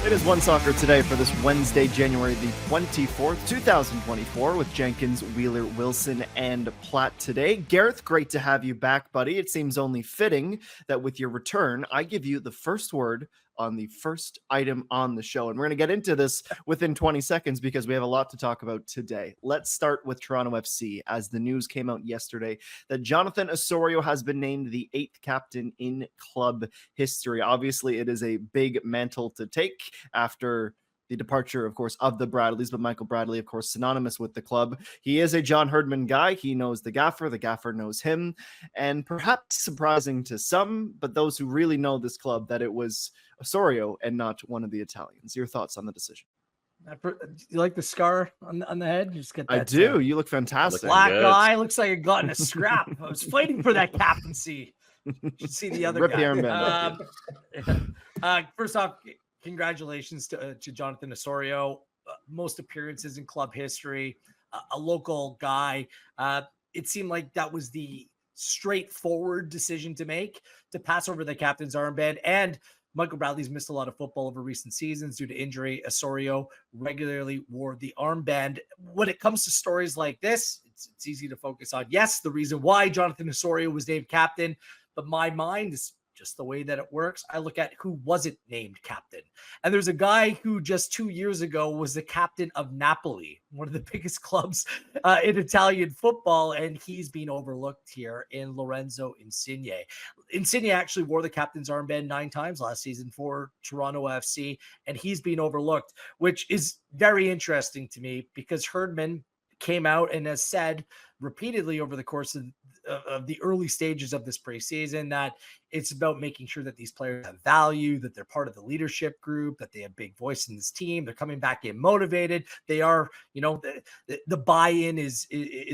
It is One Soccer Today for this Wednesday, January the 24th, 2024, with Jenkins, Wheeler, Wilson, and Platt today. Gareth, great to have you back, buddy. It seems only fitting that with your return, I give you the first word on the first item on the show. And we're going to get into this within 20 seconds because we have a lot to talk about today. Let's start with Toronto FC, as the news came out yesterday that Jonathan Osorio has been named the 8th captain in club history. Obviously, it is a big mantle to take after the departure, of course, of the Bradleys, but Michael Bradley, of course, synonymous with the club. He is a John Herdman guy. He knows the gaffer knows him, and perhaps surprising to some, but those who really know this club, that it was Osorio and not one of the Italians. Your thoughts on the decision? You like the scar on the head? You just get that. I do. You look fantastic. Black eye looks like it got in a scrap. I was fighting for that captaincy. You should see the other guy. First off, congratulations to Jonathan Osorio. Most appearances in club history, a local guy. It seemed like that was the straightforward decision to make, to pass over the captain's armband. And Michael Bradley's missed a lot of football over recent seasons due to injury. Osorio regularly wore the armband. When it comes to stories like this, it's easy to focus on, yes, the reason why Jonathan Osorio was named captain, but my mind is just the way that it works. I look at who wasn't named captain. And there's a guy who just 2 years ago was the captain of Napoli, one of the biggest clubs in Italian football, and he's being overlooked here in Lorenzo Insigne. Insigne actually wore the captain's armband 9 times last season for Toronto FC, and he's being overlooked, which is very interesting to me because Herdman came out and has said repeatedly over the course of the early stages of this preseason that it's about making sure that these players have value, that they're part of the leadership group, that they have big voice in this team. They're coming back in motivated. They are, the buy-in is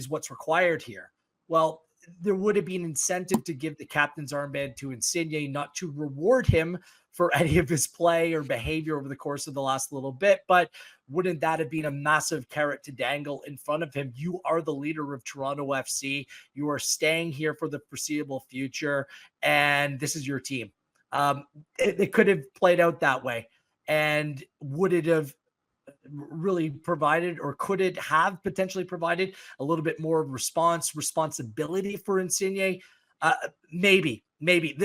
what's required here. Well, there would have been incentive to give the captain's armband to Insigne, not to reward him for any of his play or behavior over the course of the last little bit. But wouldn't that have been a massive carrot to dangle in front of him? You are the leader of Toronto FC. You are staying here for the foreseeable future, and this is your team. It could have played out that way. And would it have really provided, or could it have potentially provided a little bit more responsibility for Insigne? Maybe.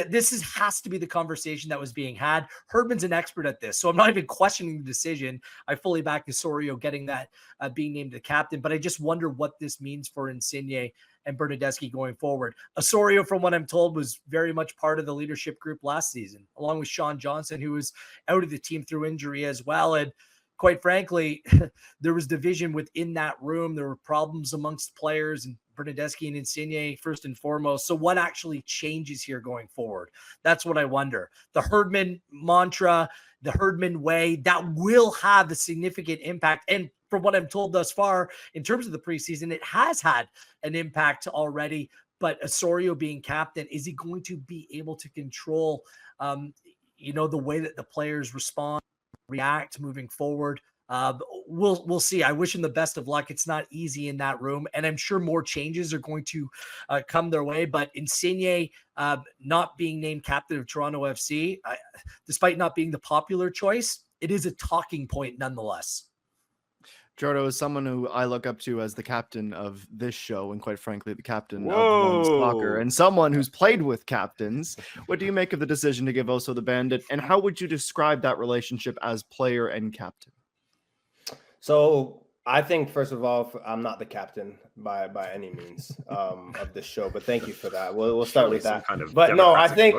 This has to be the conversation that was being had. Herdman's an expert at this, so I'm not even questioning the decision. I fully back Osorio getting that, being named the captain, but I just wonder what this means for Insigne and Bernardeschi going forward. Osorio, from what I'm told, was very much part of the leadership group last season, along with Sean Johnson, who was out of the team through injury as well. And quite frankly, there was division within that room. There were problems amongst players, and Bernardeschi and Insigne first and foremost. So what actually changes here going forward? That's what I wonder. The Herdman mantra, the Herdman way, that will have a significant impact. And from what I'm told thus far, in terms of the preseason, it has had an impact already. But Osorio being captain, is he going to be able to control, the way that the players respond, react moving forward? We'll see. I wish him the best of luck. It's not easy in that room, and I'm sure more changes are going to come their way. But Insigne not being named captain of Toronto FC, despite not being the popular choice, it is a talking point nonetheless. Jordo is someone who I look up to as the captain of this show, and quite frankly, the captain of One Soccer, and someone who's played with captains. What do you make of the decision to give Oso the Bandit, and how would you describe that relationship as player and captain? So I think, first of all, I'm not the captain by any means of this show, but thank you for that. We'll start with that. But no, I think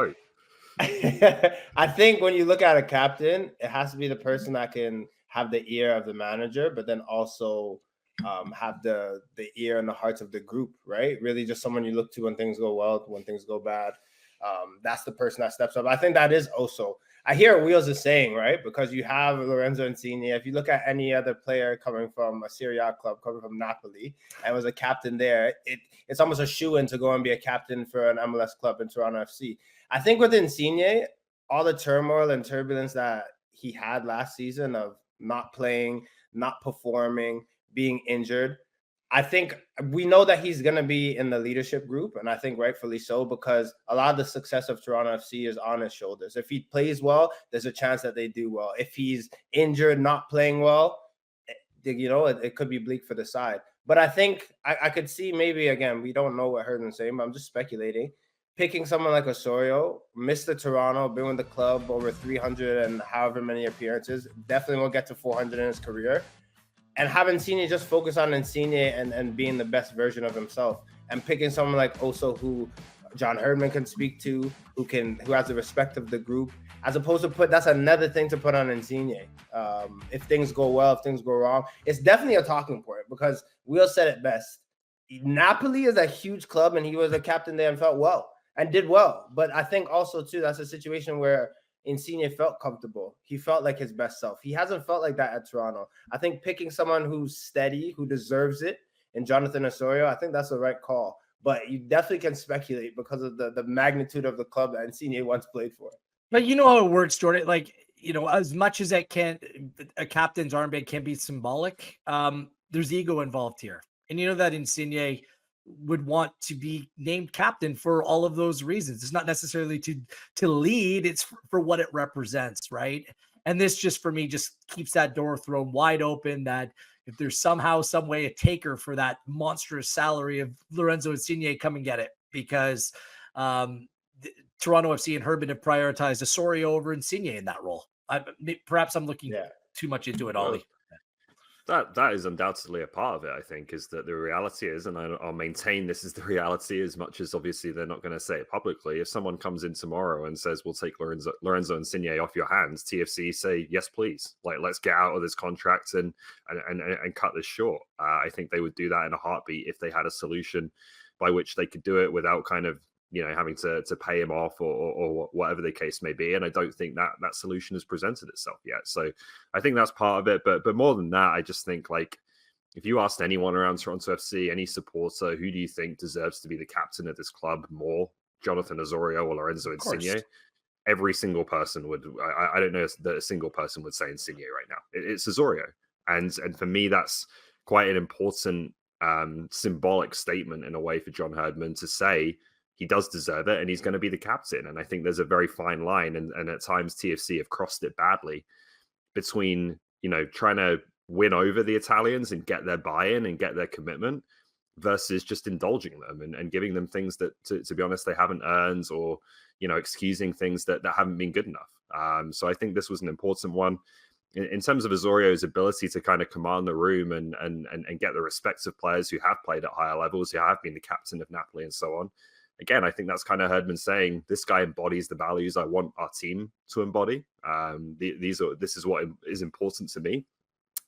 I think when you look at a captain, it has to be the person that can have the ear of the manager, but then also have the ear and the hearts of the group, right? Really just someone you look to when things go well, when things go bad. That's the person that steps up. I think that is Oso. I hear what Wheels is saying, right? Because you have Lorenzo Insigne. If you look at any other player coming from a Serie A club, coming from Napoli, and was a captain there, it's almost a shoo-in to go and be a captain for an MLS club in Toronto FC. I think with Insigne, all the turmoil and turbulence that he had last season of not playing, not performing, being injured, I think we know that he's going to be in the leadership group, and I think rightfully so, because a lot of the success of Toronto FC is on his shoulders. If he plays well, there's a chance that they do well. If he's injured, not playing well, it could be bleak for the side. But I think I could see maybe, again, we don't know what Herdman's saying, but I'm just speculating. Picking someone like Osorio, Mr. Toronto, been with the club over 300 and however many appearances, definitely will get to 400 in his career. And having Insigne just focus on Insigne and being the best version of himself, and picking someone like Oso, who John Herdman can speak to, who has the respect of the group, as opposed to that's another thing to put on Insigne. If things go well, if things go wrong, it's definitely a talking point, because Will said it best. Napoli is a huge club, and he was a captain there and felt well and did well. But I think also too, that's a situation where Insigne felt comfortable. He felt like his best self. He hasn't felt like that at Toronto. I think picking someone who's steady, who deserves it, in Jonathan Osorio, I think that's the right call. But you definitely can speculate because of the magnitude of the club that Insigne once played for. But you know how it works, Jordan. Like, as much as a captain's armband can be symbolic, there's ego involved here. And you know that Insigne would want to be named captain for all of those reasons. It's not necessarily to lead, it's for what it represents, right? And this just, for me, just keeps that door thrown wide open, that if there's somehow, some way, a taker for that monstrous salary of Lorenzo Insigne, come and get it, because Toronto FC and Herdman have prioritized Osorio over Insigne in that role. Perhaps I'm looking too much into it, Ollie. That is undoubtedly a part of it, I think, is that the reality is, and I'll maintain this is the reality, as much as obviously they're not going to say it publicly. If someone comes in tomorrow and says, we'll take Lorenzo Insigne off your hands, TFC say, yes, please. Like, let's get out of this contract and cut this short. I think they would do that in a heartbeat if they had a solution by which they could do it without kind of, having to pay him off or whatever the case may be. And I don't think that solution has presented itself yet. So I think that's part of it. But more than that, I just think, like, if you asked anyone around Toronto FC, any supporter, who do you think deserves to be the captain of this club more, Jonathan Osorio or Lorenzo Insigne? Every single person would. I don't know that a single person would say Insigne right now. It's Osorio. And for me, that's quite an important symbolic statement in a way for John Herdman to say, he does deserve it, and he's going to be the captain. And I think there's a very fine line, and at times TFC have crossed it badly between, trying to win over the Italians and get their buy-in and get their commitment versus just indulging them and giving them things that, to be honest, they haven't earned, or, excusing things that haven't been good enough. So I think this was an important one. In terms of Osorio's ability to kind of command the room and get the respect of players who have played at higher levels, who have been the captain of Napoli and so on. Again, I think that's kind of Herdman saying, this guy embodies the values I want our team to embody. This is what is important to me.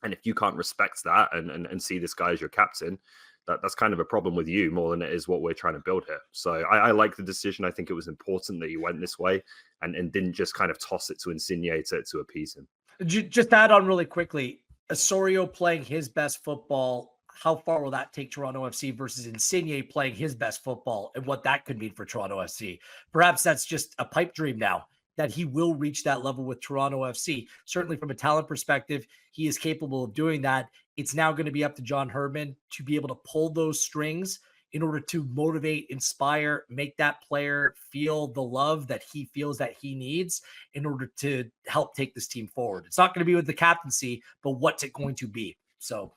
And if you can't respect that and see this guy as your captain, that's kind of a problem with you more than it is what we're trying to build here. So I like the decision. I think it was important that he went this way and didn't just kind of toss it to Insigne to appease him. Just add on really quickly, Osorio playing his best football, how far will that take Toronto FC versus Insigne playing his best football, and what that could mean for Toronto FC? Perhaps that's just a pipe dream now, that he will reach that level with Toronto FC. Certainly from a talent perspective, he is capable of doing that. It's now going to be up to John Herdman to be able to pull those strings in order to motivate, inspire, make that player feel the love that he feels that he needs in order to help take this team forward. It's not going to be with the captaincy, but what's it going to be? So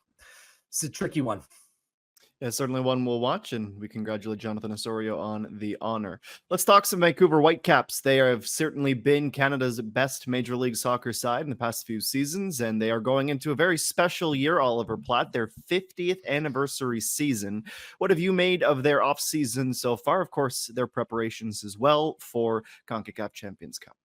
it's a tricky one. Yeah, certainly one we'll watch, and we congratulate Jonathan Osorio on the honor. Let's talk some Vancouver Whitecaps. They have certainly been Canada's best Major League Soccer side in the past few seasons, and they are going into a very special year, Oliver Platt, their 50th anniversary season. What have you made of their offseason so far? Of course, their preparations as well for CONCACAF Champions Cup.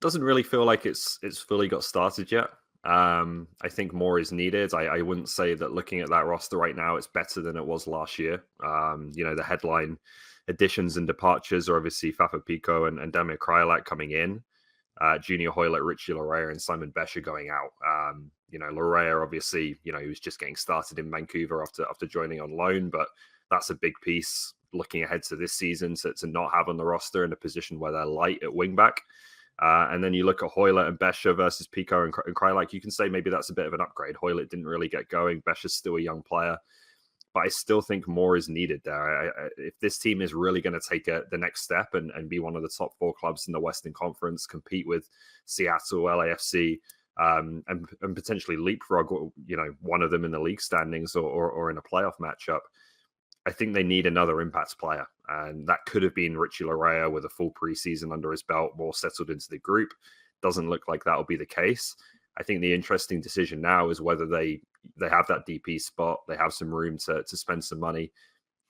Doesn't really feel like it's fully got started yet. I think more is needed. I wouldn't say that looking at that roster right now, it's better than it was last year. The headline additions and departures are obviously Fafa Pico and Damir Krajlak coming in, Junior Hoylett, Richie Laryea, and Simon Bescher going out. Laryea, obviously, he was just getting started in Vancouver after joining on loan, but that's a big piece looking ahead to this season to not have on the roster in a position where they're light at wingback. And then you look at Hoylett and Bescher versus Pico and Krylak. You can say maybe that's a bit of an upgrade. Hoylett didn't really get going. Bescher's still a young player. But I still think more is needed there. If this team is really going to take the next step and be one of the top 4 clubs in the Western Conference, compete with Seattle, LAFC, and potentially leapfrog, one of them in the league standings or in a playoff matchup, I think they need another impact player. And that could have been Richie Laryea with a full preseason under his belt, more settled into the group. Doesn't look like that'll be the case. I think the interesting decision now is whether they have that DP spot, they have some room to spend some money.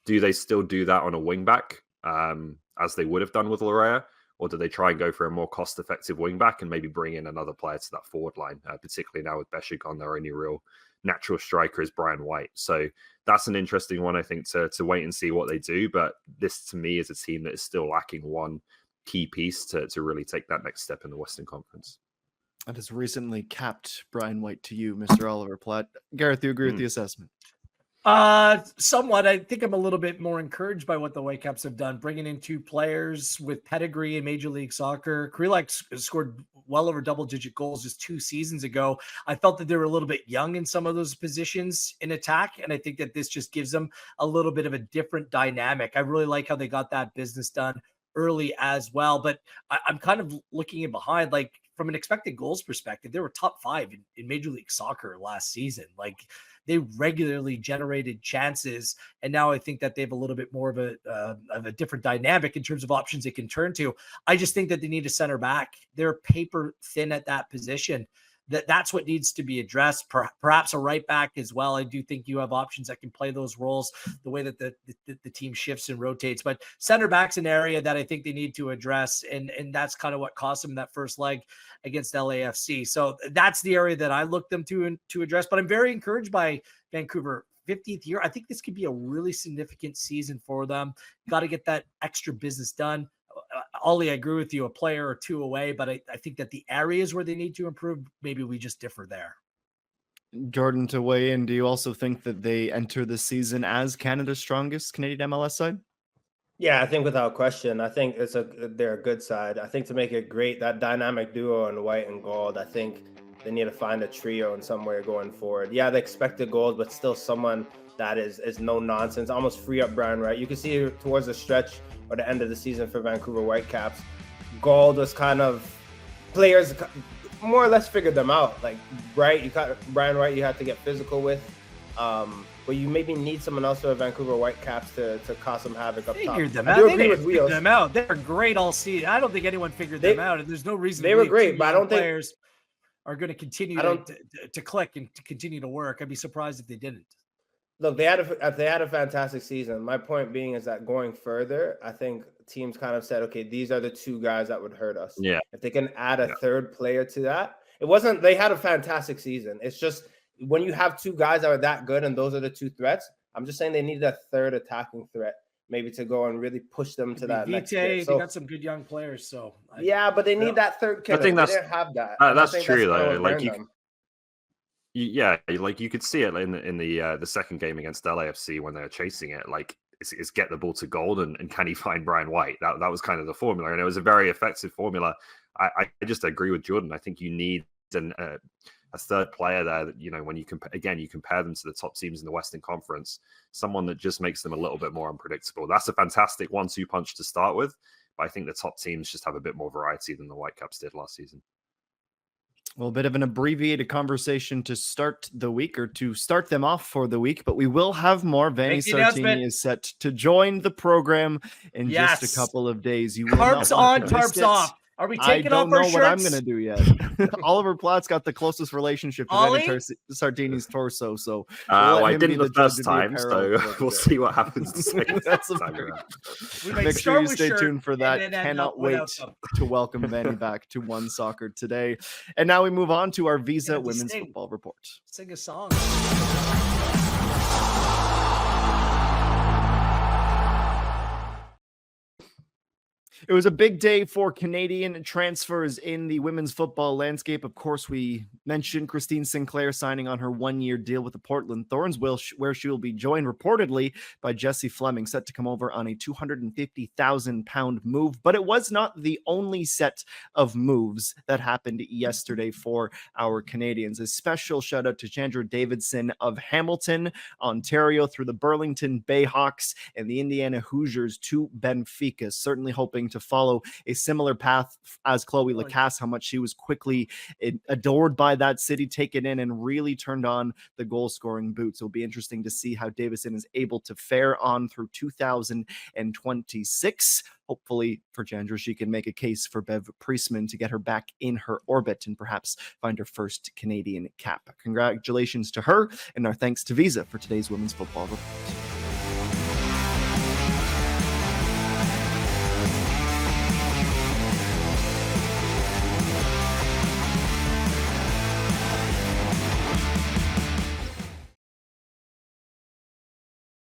Do they still do that on a wing back, as they would have done with Laryea, or do they try and go for a more cost-effective wing back and maybe bring in another player to that forward line, particularly now with Bescher gone, their only real natural striker is Brian White. So that's an interesting one, I think, to wait and see what they do. But this, to me, is a team that is still lacking one key piece to really take that next step in the Western Conference. That has recently capped Brian White to you, Mr. Oliver Platt. Gareth, do you agree with the assessment? Somewhat. I think I'm a little bit more encouraged by what the Whitecaps have done, bringing in 2 players with pedigree in Major League Soccer. Krylak scored well over double-digit goals just 2 seasons ago. I felt that they were a little bit young in some of those positions in attack, and I think that this just gives them a little bit of a different dynamic. I really like how they got that business done early as well, but I'm kind of looking in behind, like from an expected goals perspective, they were top 5 in Major League Soccer last season. Like they regularly generated chances, and now I think that they have a little bit more of a different dynamic in terms of options they can turn to. I just think that they need a center back. They're paper thin at that position. That's what needs to be addressed. Perhaps a right back as well. I do think you have options that can play those roles the way that the team shifts and rotates. But center back's an area that I think they need to address, and that's kind of what cost them that first leg against LAFC. So that's the area that I look them to address. But I'm very encouraged by Vancouver. 50th year. I think this could be a really significant season for them. Got to get that extra business done. Ollie, I agree with you, a player or 2 away, but I think that the areas where they need to improve, maybe we just differ there. Jordan, to weigh in, do you also think that they enter the season as Canada's strongest Canadian MLS side? Yeah, I think without question. I think they're a good side. I think to make it great, that dynamic duo in white and gold, I think they need to find a trio in somewhere going forward. Yeah, they expected goals, but still someone that is no nonsense, almost free up Brian Wright. You can see towards the stretch or the end of the season for Vancouver Whitecaps, Gold was kind of players more or less figured them out. Like Brian Wright, you had to get physical with, but you maybe need someone else for Vancouver Whitecaps to cause some havoc up top. Figured them out. They didn't figure them out. They're great all season. I don't think anyone figured them out, and there's no reason they were great. But I don't think players are going to continue to click and to continue to work. I'd be surprised if they didn't. Look, they had a fantastic season. My point being is that going further, I think teams kind of said, okay, these are the 2 guys that would hurt us. Yeah. If they can add a third player to that, they had a fantastic season. It's just when you have 2 guys that are that good and those are the 2 threats, I'm just saying they need a third attacking threat, maybe to go and really push them to that next bit. So, they got some good young players. So but they need that third killer. I think they didn't have that. That's true though. Like you could see it in the second game against LAFC when they were chasing it. Like it's get the ball to Gold and can he find Brian White? That was kind of the formula, and it was a very effective formula. I just agree with Jordan. I think you need a third player there that, when you compare them to the top teams in the Western Conference, someone that just makes them a little bit more unpredictable. That's a fantastic 1-2 punch to start with, but I think the top teams just have a bit more variety than the Whitecaps did last season. Well, a bit of an abbreviated conversation to start the week, or to start them off for the week, but we will have more. Vanni Sartini is set to join the program in just a couple of days. You will tarps on, tarps off. Are we taking off our shirts? I don't know what I'm going to do yet. Oliver Platt's got the closest relationship to Vanni Sartini's torso, so I didn't the first time, so we'll see what happens the second time around. Make sure you stay tuned for that. Cannot wait to welcome Vanni back to One Soccer today. And now we move on to our Visa Women's Football Report. Sing a song. It was a big day for Canadian transfers in the women's football landscape. Of course, we mentioned Christine Sinclair signing on her one-year deal with the Portland Thorns, where she will be joined reportedly by Jessie Fleming, set to come over on a £250,000 move. But it was not the only set of moves that happened yesterday for our Canadians. A special shout out to Chandra Davidson of Hamilton, Ontario, through the Burlington Bayhawks and the Indiana Hoosiers to Benfica, certainly hoping to follow a similar path as Chloe Lacasse, how much she was quickly adored by that city, taken in, and really turned on the goal-scoring boots. It'll be interesting to see how Davison is able to fare on through 2026. Hopefully for Chandra, she can make a case for Bev Priestman to get her back in her orbit and perhaps find her first Canadian cap. Congratulations to her, and our thanks to Visa for today's Women's Football Report.